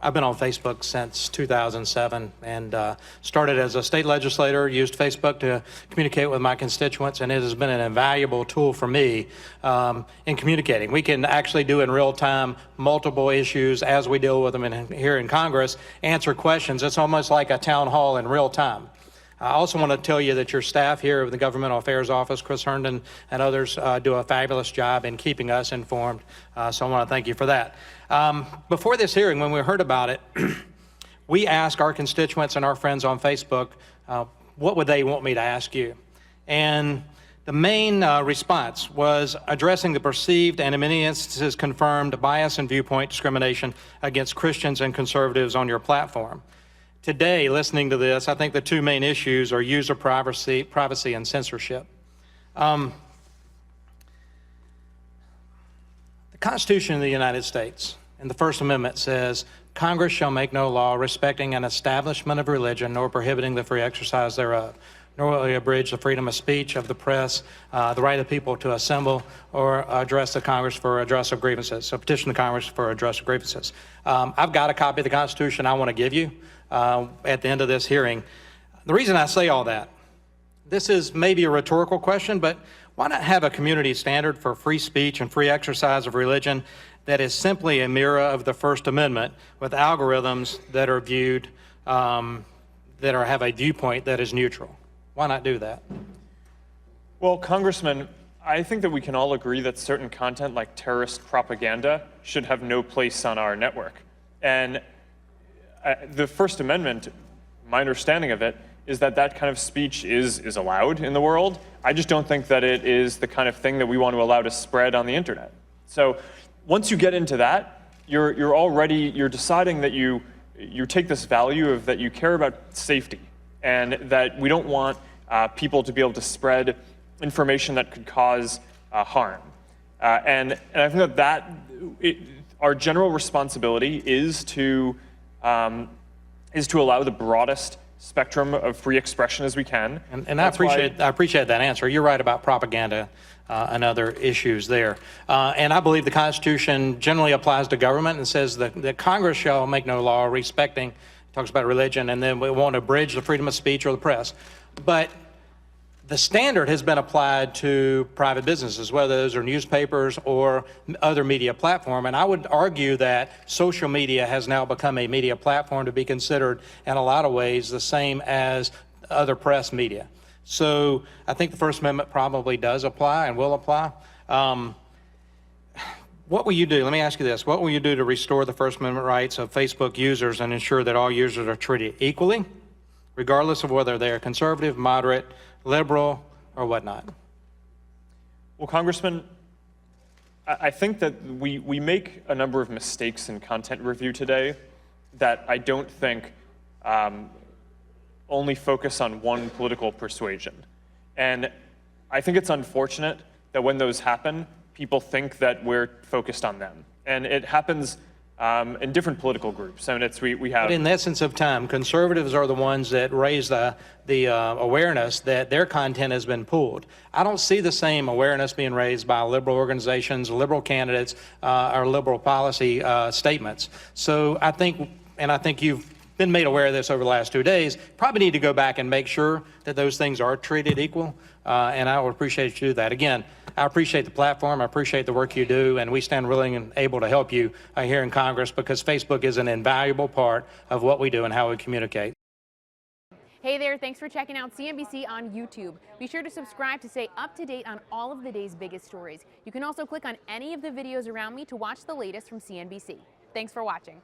I've been on Facebook since 2007 and started as a state legislator, used Facebook to communicate with my constituents, and it has been an invaluable tool for me in communicating. We can actually do in real time multiple issues as we deal with them here in Congress, answer questions. It's almost like a town hall in real time. I also want to tell you that your staff here of the Governmental Affairs Office, Chris Herndon and others, do a fabulous job in keeping us informed. So I want to thank you for that. Before this hearing, when we heard about it, we asked our constituents and our friends on Facebook, what would they want me to ask you? And the main response was addressing the perceived and in many instances confirmed bias and viewpoint discrimination against Christians and conservatives on your platform. Today, listening to this, I think the two main issues are user privacy and censorship. The Constitution of the United States and the First Amendment says, Congress shall make no law respecting an establishment of religion nor prohibiting the free exercise thereof, nor will it abridge the freedom of speech, of the press, the right of people to assemble or address the Congress for redress of grievances, so petition the Congress for redress of grievances. I've got a copy of the Constitution I want to give you at the end of this hearing. The reason I say all that, this is maybe a rhetorical question, but why not have a community standard for free speech and free exercise of religion that is simply a mirror of the First Amendment with algorithms that are viewed, have a viewpoint that is neutral? Why not do that? Well, Congressman, I think that we can all agree that certain content like terrorist propaganda should have no place on our network. And the First Amendment, my understanding of it, is that that kind of speech is allowed in the world. I just don't think that it is the kind of thing that we want to allow to spread on the internet. So once you get into that, you're deciding that you take this value of that you care about safety and that we don't want people to be able to spread information that could cause harm. And I think that our general responsibility is to allow the broadest spectrum of free expression as we can. And I appreciate that answer. You're right about propaganda and other issues there. And I believe the Constitution generally applies to government and says that Congress shall make no law respecting, talks about religion, and then we won't abridge the freedom of speech or the press. But the standard has been applied to private businesses, whether those are newspapers or other media platform. And I would argue that social media has now become a media platform to be considered in a lot of ways the same as other press media. So I think the First Amendment probably does apply and will apply. What will you do? Let me ask you this. What will you do to restore the First Amendment rights of Facebook users and ensure that all users are treated equally, regardless of whether they're conservative, moderate, liberal, or whatnot? Well, Congressman, I think that we make a number of mistakes in content review today that I don't think only focus on one political persuasion. And I think it's unfortunate that when those happen, people think that we're focused on them. And it happens in different political groups. I mean, we have. But in the essence of time, conservatives are the ones that raise the awareness that their content has been pulled. I don't see the same awareness being raised by liberal organizations, liberal candidates, or liberal policy statements. So I think you've been made aware of this over the last 2 days. Probably need to go back and make sure that those things are treated equal. And I would appreciate you do that. Again, I appreciate the platform. I appreciate the work you do, and we stand willing and able to help you here in Congress because Facebook is an invaluable part of what we do and how we communicate. Hey there, thanks for checking out CNBC on YouTube. Be sure to subscribe to stay up to date on all of the day's biggest stories. You can also click on any of the videos around me to watch the latest from CNBC. Thanks for watching.